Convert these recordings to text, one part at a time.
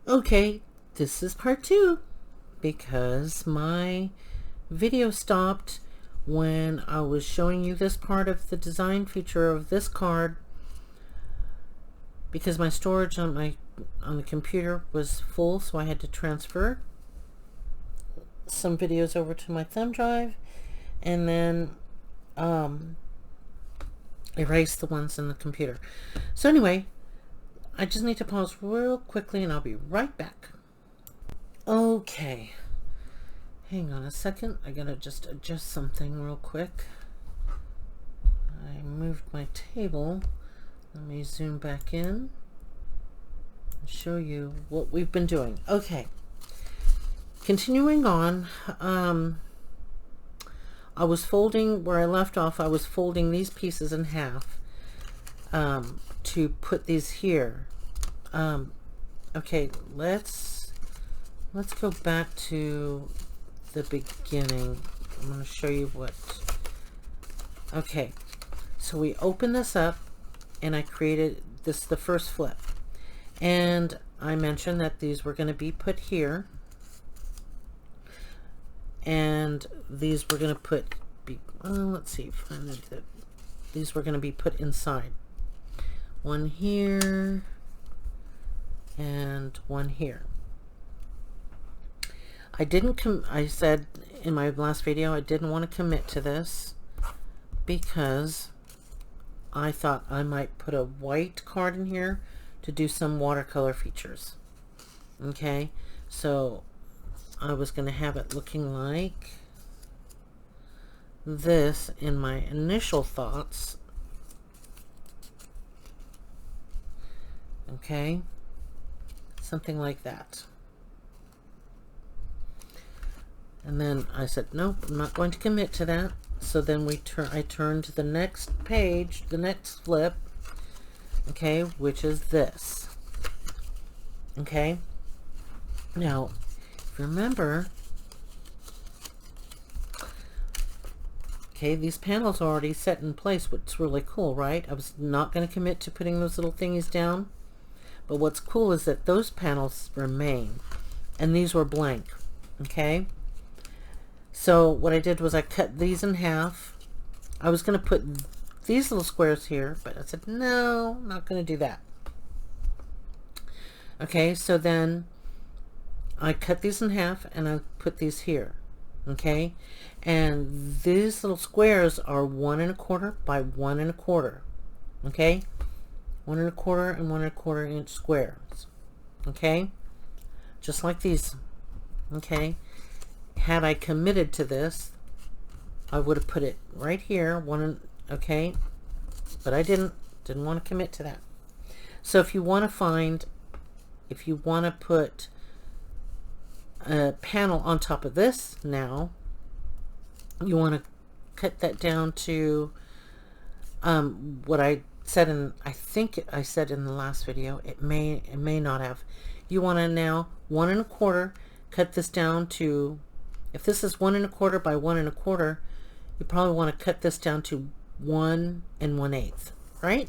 Okay, this is part 2 because my video stopped when I was showing you this part of the design feature of this card because my storage on the computer was full, so I had to transfer some videos over to my thumb drive and then erase the ones in the computer. So anyway, I just need to pause real quickly and I'll be right back. Okay, hang on a second. I gotta just adjust something real quick. I moved my table. Let me zoom back in and show you what we've been doing. Okay, continuing on. I was folding where I left off. I was folding these pieces in half to put these here. Okay, let's go back to the beginning. I'm going to show you what. Okay, so we open this up and I created this, the first flip, and I mentioned that these were going to be put here and these were going to let's see, these were going to be put inside. One here and one here. I said in my last video I didn't want to commit to this because I thought I might put a white card in here to do some watercolor features. Okay, so I was going to have it looking like this in my initial thoughts. Okay, something like that. And then I said, nope, I'm not going to commit to that. So then I turned to the next page, the next flip, okay, which is this. Okay, now if you remember, okay, these panels are already set in place, which is really cool, right? I was not going to commit to putting those little thingies down, but what's cool is that those panels remain and these were blank. Okay, so what I did was I cut these in half. I was going to put these little squares here, but I said no, I'm not going to do that. Okay, so then I cut these in half and I put these here. Okay, and these little squares are 1 1/4 by 1 1/4. Okay, 1 1/4 and 1 1/4 inch squares. Okay, just like these. Okay, had I committed to this, I would have put it right here. Okay, but I didn't want to commit to that. So if you want to put a panel on top of this, now you want to cut that down to what I said in, I think I said in the last video, it may not have. You want to now 1 1/4, cut this down to, if this is 1 1/4 by 1 1/4, you probably want to cut this down to 1 1/8, right?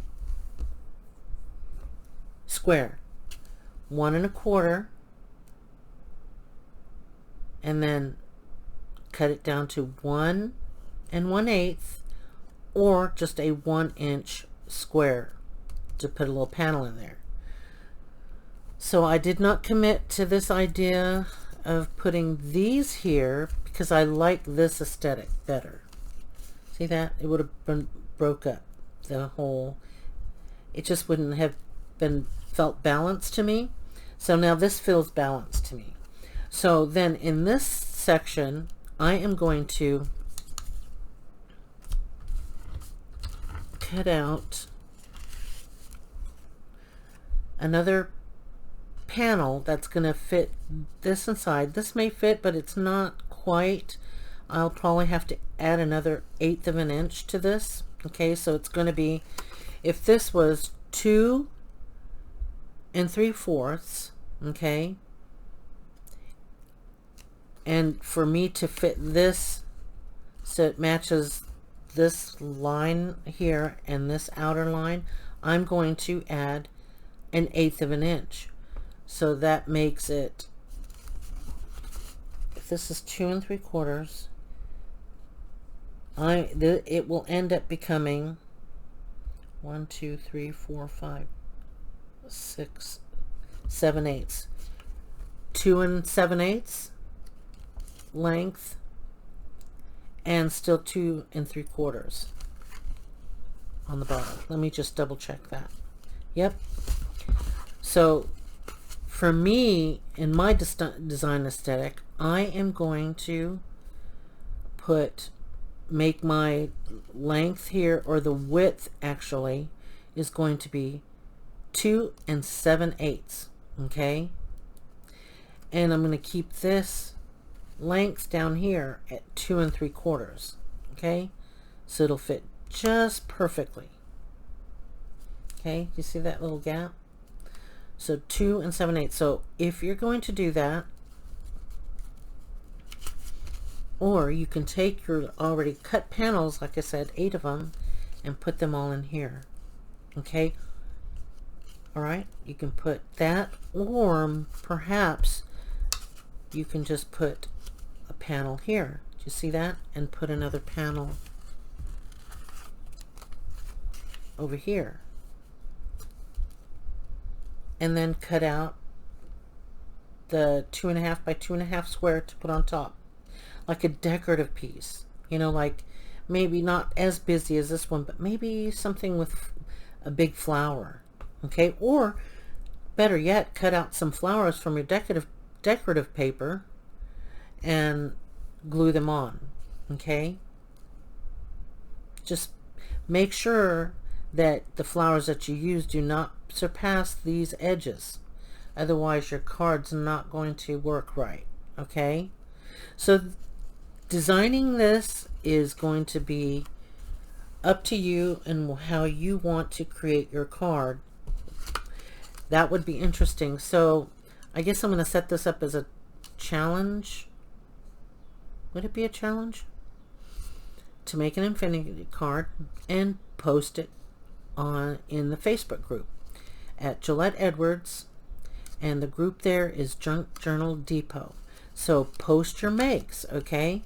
Square 1 1/4, and then cut it down to 1 1/8, or just a 1 inch square to put a little panel in there. So I did not commit to this idea of putting these here because I like this aesthetic better. See that? It would have been broke up the whole, it just wouldn't have felt balanced to me. So now this feels balanced to me. So then in this section I am going to cut out another panel that's going to fit this inside. This may fit, but it's not quite. I'll probably have to add another 1/8 of an inch to this. Okay, so it's going to be, if this was 2 3/4, okay, and for me to fit this so it matches this line here and this outer line, I'm going to add an 1/8 of an inch. So that makes it, if this is 2 3/4, it will end up becoming 1 2 3 4 5 6 7 eighths. 2 7/8 length, and still 2 3/4 on the bottom. Let me just double check that. Yep. So for me, in my design aesthetic, I am going to make my length here, or the width actually, is going to be 2 7/8. Okay. And I'm going to keep this length down here at 2 3/4. Okay. So it'll fit just perfectly. Okay. You see that little gap? So 2 7/8. So if you're going to do that, or you can take your already cut panels, like I said, 8 of them, and put them all in here. Okay. All right. You can put that, or perhaps you can just put a panel here. Do you see that? And put another panel over here. And then cut out the 2.5 by 2.5 square to put on top, like a decorative piece. You know, like maybe not as busy as this one, but maybe something with a big flower. Okay. Or better yet, cut out some flowers from your decorative paper and glue them on. Okay. Just make sure that the flowers that you use do not surpass these edges. Otherwise your card's not going to work right. Okay. So designing this is going to be up to you and how you want to create your card. That would be interesting. So I guess I'm going to set this up as a challenge. Would it be a challenge? To make an infinity card and post it in the Facebook group at Gillette Edwards, and the group there is Junk Journal Depot. So post your makes. Okay.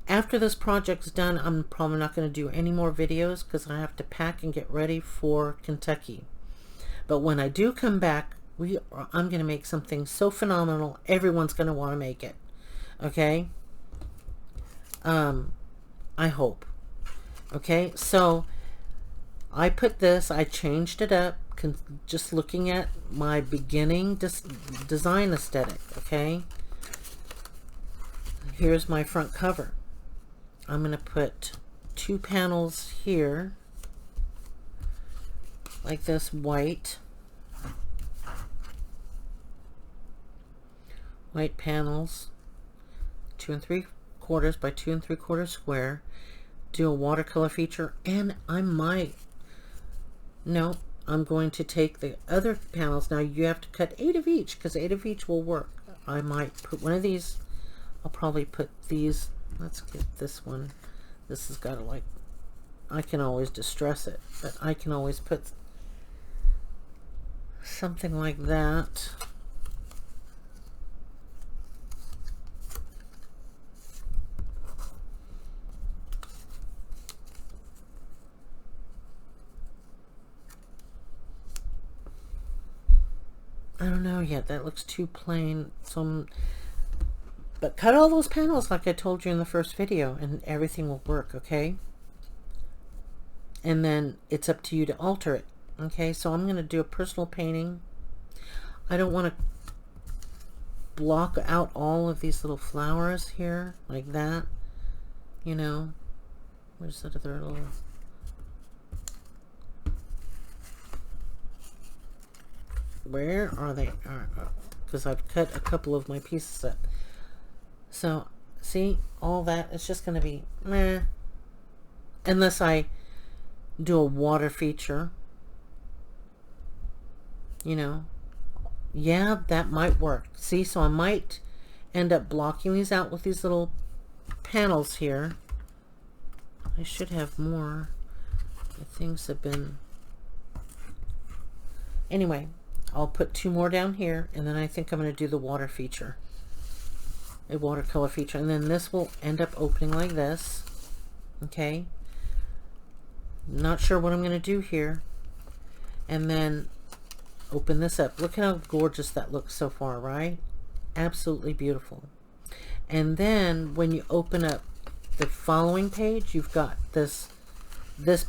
After this project's done, I'm probably not going to do any more videos because I have to pack and get ready for Kentucky. But when I do come back, I'm going to make something so phenomenal, everyone's going to want to make it. Okay. I hope. Okay. So I put this, I changed it up, just looking at my beginning design aesthetic. Okay. Here's my front cover. I'm going to put 2 panels here, like this, white panels, 2 3/4 by 2 3/4 square. Do a watercolor feature, and I'm going to take the other panels. Now you have to cut 8 of each, because 8 of each will work. I might put one of these. I'll probably put these. Let's get this one. This has got to, like, I can always distress it, but I can always put something like that. I don't know yet. That looks too plain. But cut all those panels like I told you in the first video, and everything will work. Okay. And then it's up to you to alter it. Okay. So I'm going to do a personal painting. I don't want to block out all of these little flowers here like that. You know. Where's that other little... Where are they? Because I've cut a couple of my pieces up. So, see, all that, it's just going to be meh. Unless I do a water feature. You know. Yeah, that might work. See, so I might end up blocking these out with these little panels here. I should have more. The things have been... Anyway, I'll put 2 more down here, and then I think I'm going to do the water feature, a watercolor feature, and then this will end up opening like this. Okay, not sure what I'm going to do here, and then open this up. Look how gorgeous that looks so far, right? Absolutely beautiful. And then when you open up the following page, you've got this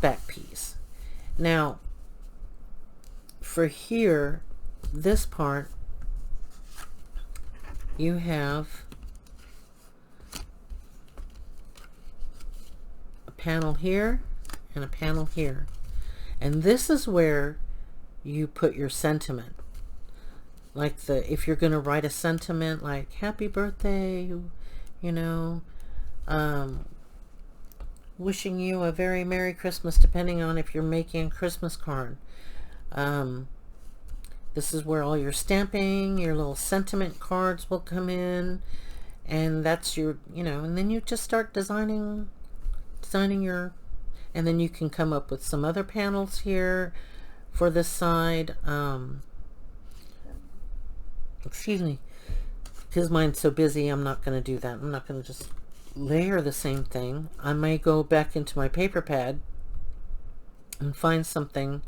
back piece. Now for here, this part, you have a panel here and a panel here, and this is where you put your sentiment. Like if you're going to write a sentiment like happy birthday, you know, wishing you a very Merry Christmas, depending on if you're making a Christmas card. This is where all your stamping, your little sentiment cards will come in, and that's your, you know, and then you just start designing your, and then you can come up with some other panels here for this side. Excuse me, because mine's so busy, I'm not going to do that. I'm not going to just layer the same thing. I may go back into my paper pad and find something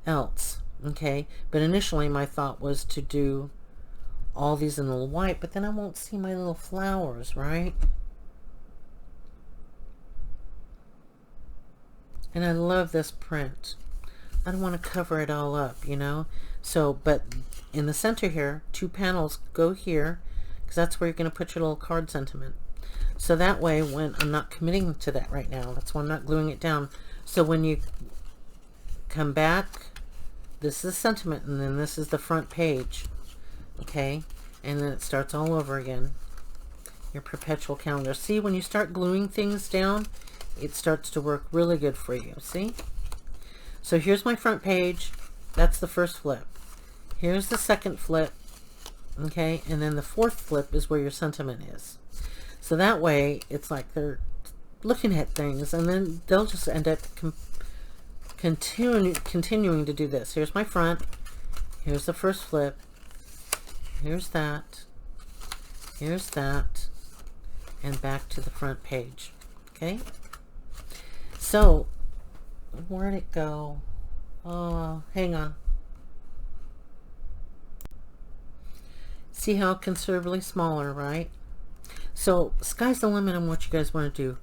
else. Okay, but initially my thought was to do all these in a little white, but then I won't see my little flowers, right? And I love this print. I don't want to cover it all up, you know. So, but in the center here, 2 panels go here, because that's where you're going to put your little card sentiment. So that way, when I'm not committing to that right now, that's why I'm not gluing it down. So when you come back, this is sentiment, and then this is the front page. Okay, and then it starts all over again. Your perpetual calendar. See, when you start gluing things down, it starts to work really good for you. See? So here's my front page. That's the first flip. Here's the second flip. Okay, and then the fourth flip is where your sentiment is. So that way, it's like they're looking at things, and then they'll just end up continuing to do this. Here's my front. Here's the first flip. Here's that. Here's that. And back to the front page. Okay? So, where'd it go? Oh, hang on. See how considerably smaller, right? So, sky's the limit on what you guys want to do.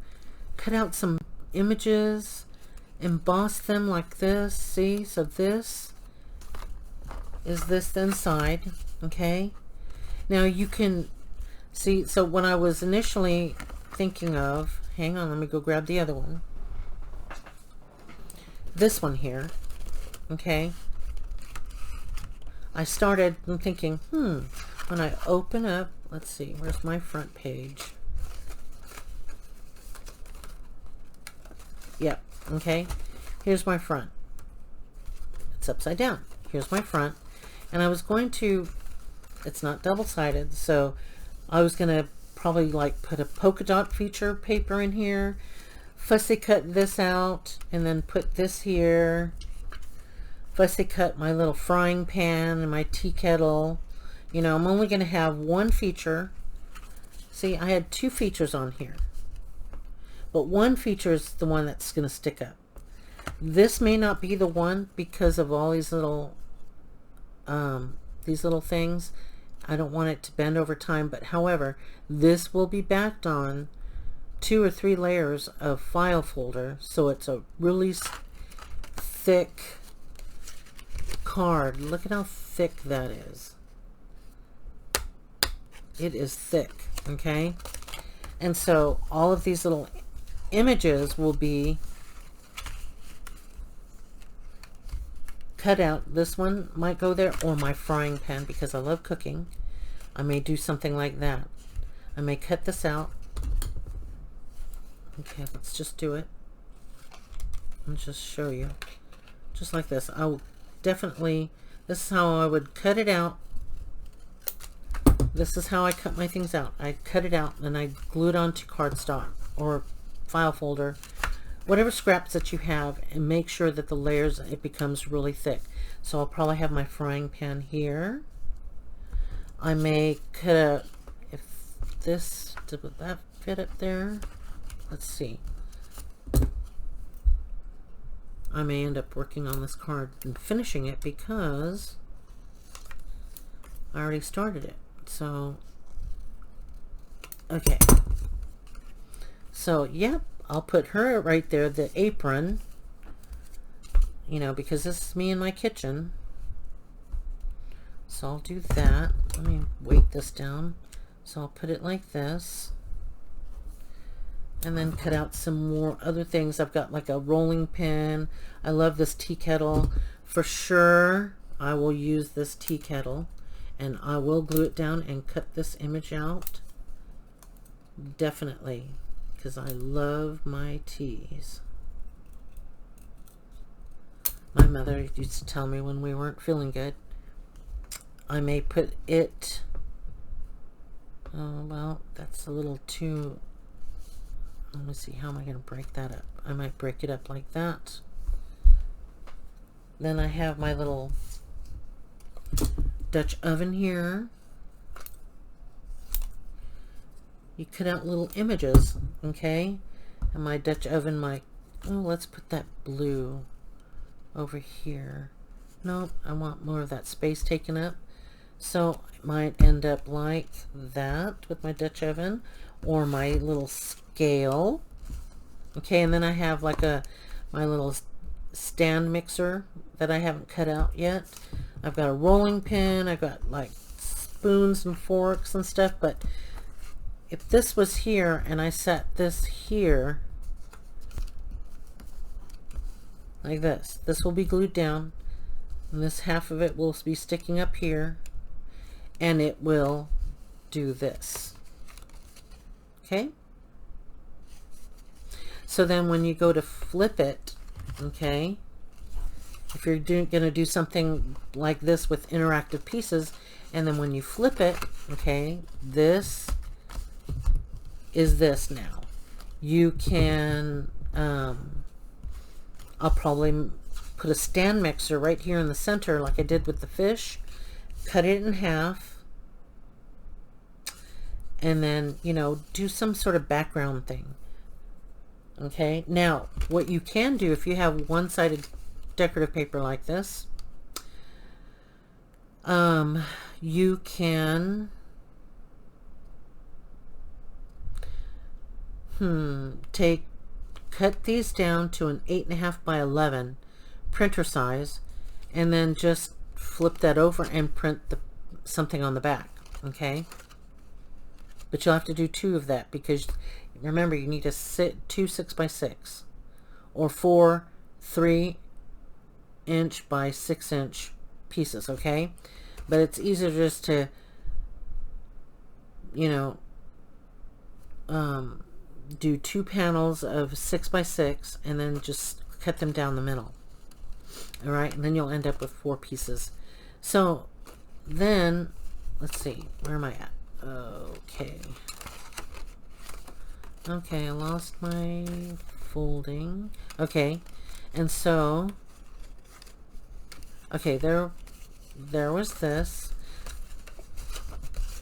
Cut out some images, emboss them like this. See? So this is this inside. Okay? Now you can see, so when I was initially thinking of, hang on, let me go grab the other one. This one here. Okay? I started thinking, when I open up, let's see, where's my front page? Yep, okay. Here's my front. It's upside down. Here's my front. And I was going to, it's not double-sided, so I was going to probably like put a polka dot feature paper in here, fussy cut this out, and then put this here, fussy cut my little frying pan and my tea kettle. You know, I'm only going to have one feature. See, I had 2 features on here, but one feature is the one that's going to stick up. This may not be the one because of all these little things. I don't want it to bend over time, but however, this will be backed on 2 or 3 layers of file folder, so it's a really thick card. Look at how thick that is. It is thick, okay? And so all of these little images will be cut out. This one might go there, or my frying pan, because I love cooking. I may do something like that. I may cut this out. Okay, let's just do it. Let's just show you. Just like this. I will definitely, this is how I would cut it out. This is how I cut my things out. I cut it out and I glue it onto cardstock or file folder, whatever scraps that you have, and make sure that the layers, it becomes really thick. So I'll probably have my frying pan here. I may cut a, if this, did that fit up there? Let's see. I may end up working on this card and finishing it because I already started it. So, okay. So, yep, I'll put her right there, the apron, you know, because this is me in my kitchen. So I'll do that. Let me weight this down. So I'll put it like this. And then cut out some more other things. I've got like a rolling pin. I love this tea kettle. For sure, I will use this tea kettle. And I will glue it down and cut this image out. Definitely. Because I love my teas. My mother used to tell me when we weren't feeling good. I may put it... Oh, well, that's a little too... Let me see, how am I going to break that up? I might break it up like that. Then I have my little Dutch oven here. You cut out little images, okay? And my Dutch oven might... Oh, let's put that blue over here. No, I want more of that space taken up. So it might end up like that with my Dutch oven, or my little scale. Okay, and then I have like my little stand mixer that I haven't cut out yet. I've got a rolling pin, I've got like spoons and forks and stuff, but if this was here and I set this here like this will be glued down, and this half of it will be sticking up here, and it will do this. Okay? So then when you go to flip it, okay, if you're going to do something like this with interactive pieces, and then when you flip it, okay, this is this now. You can, I'll probably put a stand mixer right here in the center like I did with the fish, cut it in half, and then, you know, do some sort of background thing. Okay, now what you can do if you have one-sided decorative paper like this, you can cut these down to an 8.5 by 11 printer size, and then just flip that over and print something on the back. Okay, but you'll have to do 2 of that, because remember, you need to sit 2 6x6 or 4 3-inch by 6-inch pieces. Okay, but it's easier just to, you know, do 2 panels of 6x6 and then just cut them down the middle. All right, and then you'll end up with 4 pieces. So then let's see, where am I at? Okay, I lost my folding. Okay, and so, okay, there was this.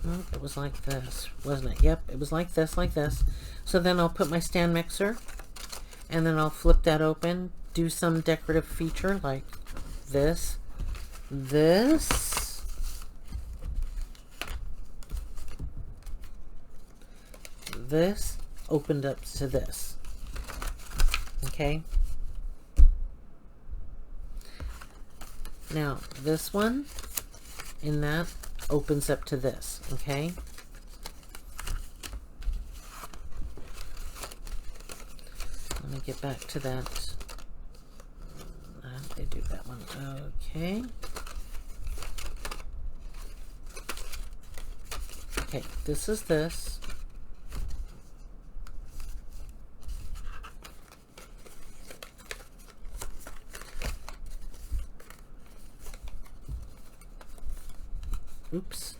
Oh, it was like this, wasn't it? Yep, it was like this, like this. So then I'll put my stand mixer, and then I'll flip that open, do some decorative feature like this, this opened up to this. Okay, now this one in that opens up to this. Okay, let me get back to that. I do that one. Okay, okay, this is this. Oops.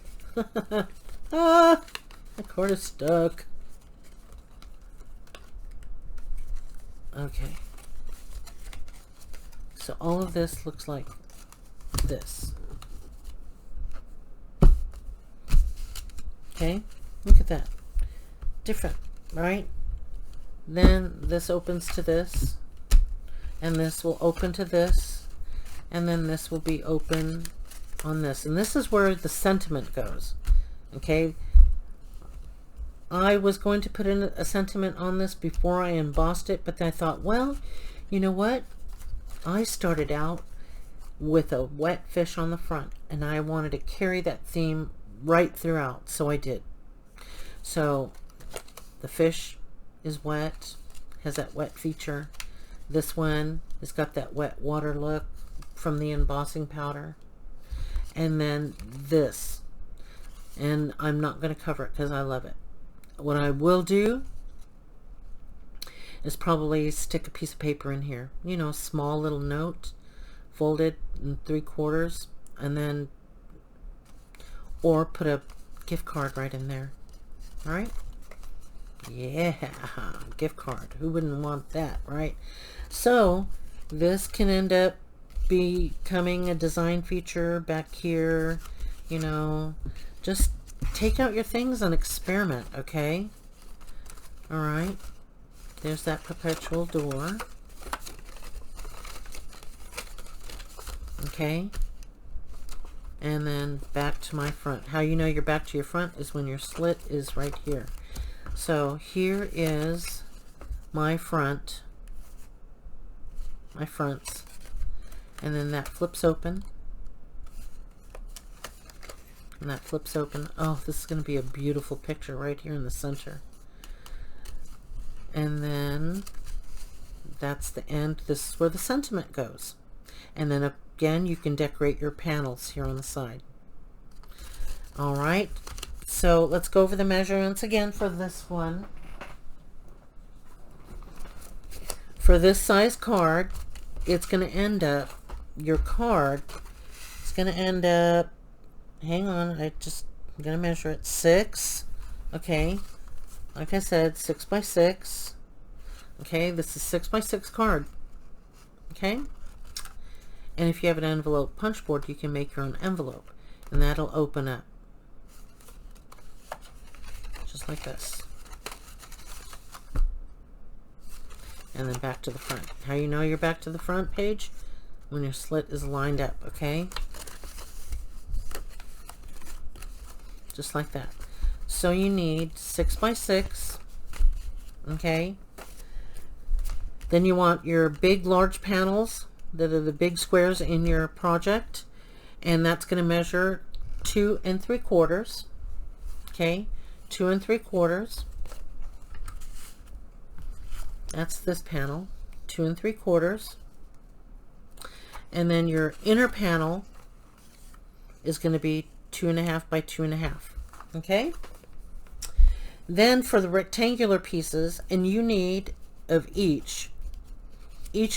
Ah, the cord is stuck. Okay. So all of this looks like this. Okay, look at that. Different, right? Then this opens to this, and this will open to this, and then this will be open on this. And this is where the sentiment goes. Okay, I was going to put in a sentiment on this before I embossed it, but then I thought, well, you know what? I started out with a wet fish on the front, and I wanted to carry that theme right throughout, so I did. So the fish is wet, has that wet feature. This one has got that wet water look from the embossing powder. And then this, and I'm not going to cover it because I love it. What I will do is probably stick a piece of paper in here, you know, a small little note, folded in 3/4, and then, or put a gift card right in there. All right. Yeah, gift card. Who wouldn't want that, right? So this can end up becoming a design feature back here. You know, just take out your things and experiment, okay? All right. There's that perpetual door. Okay. And then back to my front. How you know you're back to your front is when your slit is right here. So here is my front, my fronts, and then that flips open, and that flips open. Oh, this is going to be a beautiful picture right here in the center. And then that's the end. This is where the sentiment goes. And then again, you can decorate your panels here on the side. All right. So let's go over the measurements again for this one. For this size card, it's going to end up, your card, it's going to end up, hang on, I'm going to measure it, 6, okay, like I said, 6 by 6, okay, this is 6 by 6 card, okay, and if you have an envelope punch board, you can make your own envelope, and that'll open up. Just like this. And then back to the front. How you know you're back to the front page? When your slit is lined up, okay? Just like that. So you need 6 by 6, okay? Then you want your big, large panels that are the big squares in your project, and that's going to measure 2 3/4, okay? 2 3/4. That's this panel, 2 3/4. And then your inner panel is going to be 2.5 by 2.5. Okay. Then for the rectangular pieces, and you need of each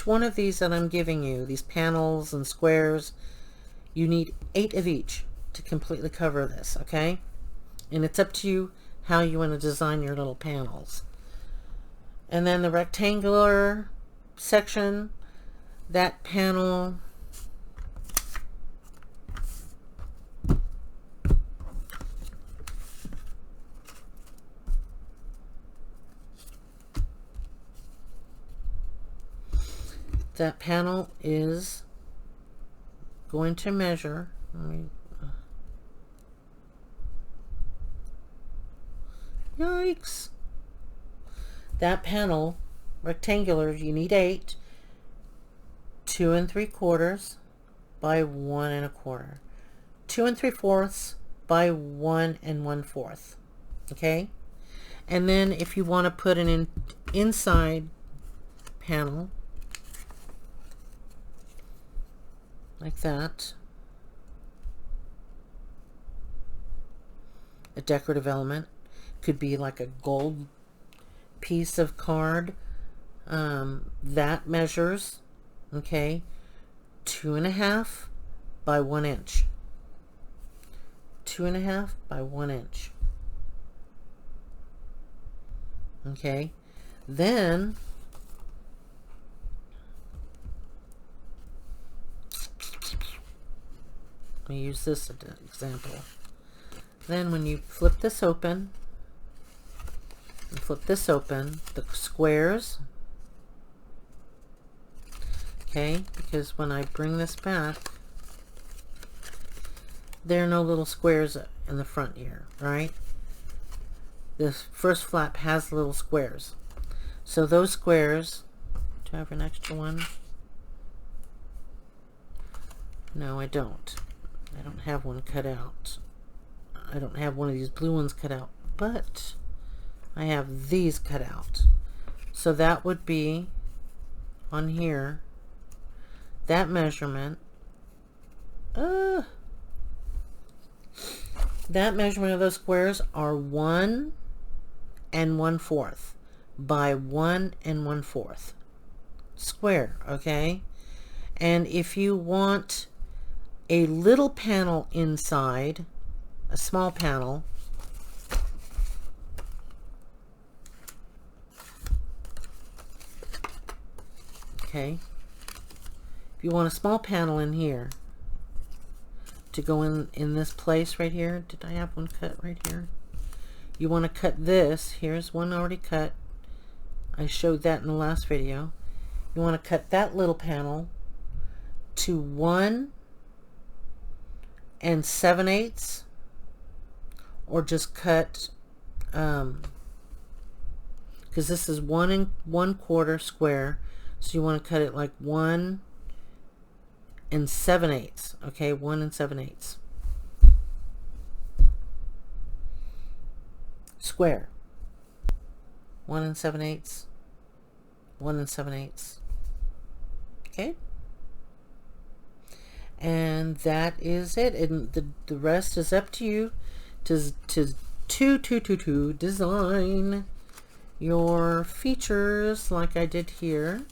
one of these that I'm giving you, these panels and squares, you need 8 of each to completely cover this. Okay. And it's up to you how you want to design your little panels. And then the rectangular section, that panel, is going to measure, yikes. That panel, rectangular, you need 8, 2 3/4 by 1 1/4, 2 3/4 by 1 1/4. Okay, and then if you want to put an inside panel like that, a decorative element, could be like a gold piece of card, that measures, okay, 2.5 by 1 inch, 2.5 by 1 inch. Okay, then Let me use this as an example. Then when you flip this open, the squares, okay, because when I bring this back, there are no little squares in the front here, right? This first flap has little squares. So those squares, do I have an extra one? No, I don't. I don't have one cut out. I don't have one of these blue ones cut out, but I have these cut out. So that would be on here, that measurement, that measurement of those squares are 1 1/4 by 1 1/4 square, okay? And if you want a little panel inside, a small panel, okay, if you want a small panel in here to go in this place right here, did I have one cut right here? You want to cut this. Here's one already cut. I showed that in the last video. You want to cut that little panel to 1 7/8, or just cut, because this is 1 1/4 square, so you want to cut it like 1 7/8, okay, 1 7/8 square, 1 7/8, 1 7/8, okay. And that is it, and the rest is up to you to design your features like I did here,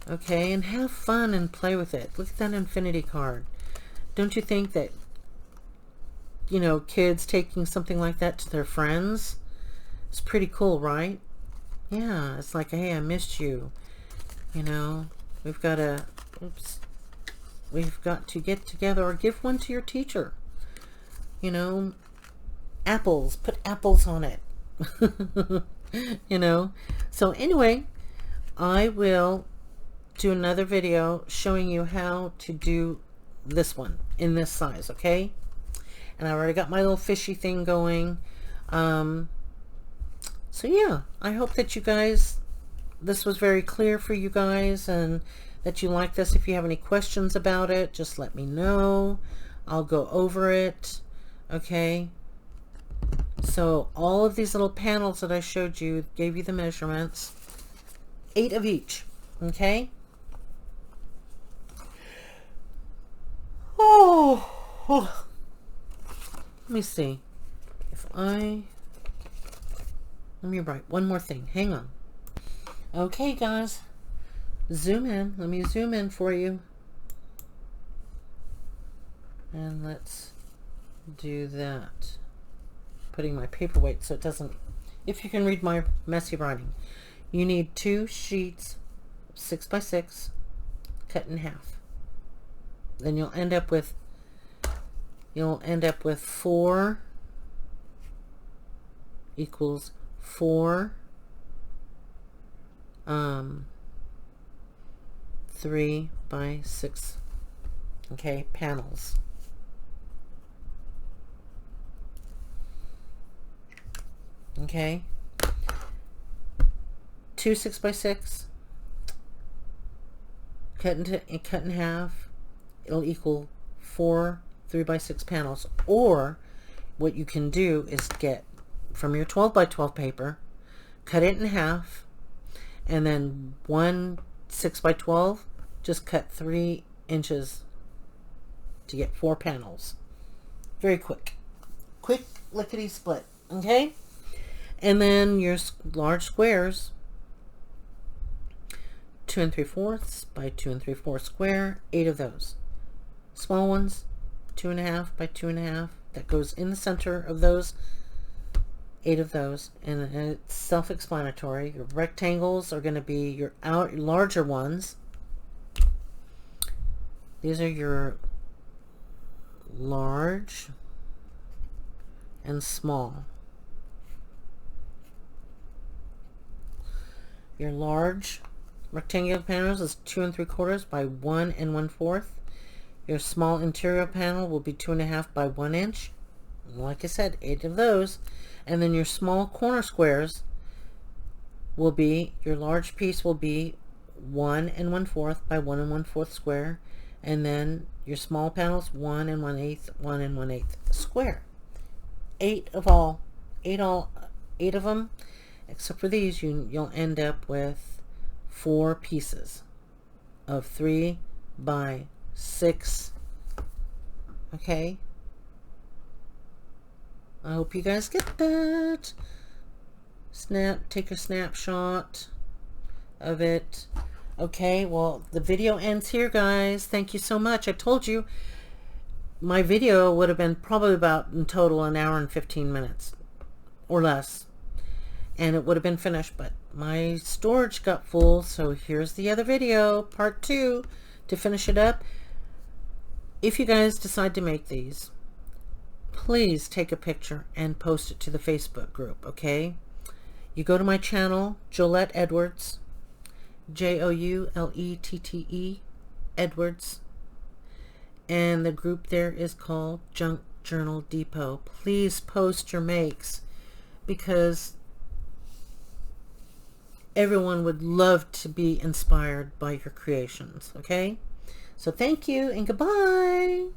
okay, and have fun and play with it. Look at that infinity card. Don't you think that, you know, kids taking something like that to their friends is pretty cool, right? Yeah, it's like, hey, I missed you, you know, we've got to, we've got to get together, or give one to your teacher. You know, apples, put apples on it. You know, so anyway, I will do another video showing you how to do this one in this size, okay? And I already got my little fishy thing going. So yeah, I hope that you guys, this was very clear for you guys, and that you like this. If you have any questions about it, just let me know. I'll go over it, okay? So all of these little panels that I showed you, gave you the measurements, 8 of each, okay? Oh. Let me see. Let me write one more thing. Hang on. Okay, guys. Zoom in. Let me zoom in for you. And let's do that. Putting my paperweight so it doesn't, if you can read my messy writing. You need 2 sheets, 6 by 6, cut in half. Then you'll end up with 4 equals 4 3 by 6, okay, panels. Okay, 2 6 by 6, cut in half. It'll equal 4 3 by 6 panels. Or what you can do is get from your 12 by 12 paper, cut it in half, and then 1 6 by 12, just cut 3 inches to get 4 panels. Very quick lickety split, okay? And then your large squares, 2 3/4 by 2 3/4 square, 8 of those. Small ones, 2 1/2 by 2 1/2, that goes in the center of those, 8 of those. And it's self-explanatory. Your rectangles are going to be your larger ones. These are your large and small. Your large rectangular panels is 2 3/4 by 1 1/4. Your small interior panel will be 2.5 by 1 inch. Like I said, 8 of those. And then your small corner squares will be, your large piece will be 1 1/4 by 1 1/4 square, and then your small panels 1 1/8, 1 1/8 square. 8 of all, 8 of them, except for these. You'll end up with 4 pieces of 3 by 6. Okay, I hope you guys get that. Take a snapshot of it. Okay, well, the video ends here, guys. Thank you so much. I told you my video would have been probably about, in total, an hour and 15 minutes or less, and it would have been finished, but my storage got full. So here's the other video, part 2, to finish it up. If you guys decide to make these, please take a picture and post it to the Facebook group. Okay, you go to my channel, Joulette Edwards, Joulette Edwards, and the group there is called Junk Journal Depot. Please post your makes, because everyone would love to be inspired by your creations. Okay, so thank you and goodbye.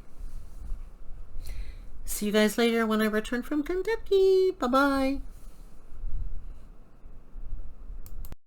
See you guys later when I return from Kentucky. Bye bye.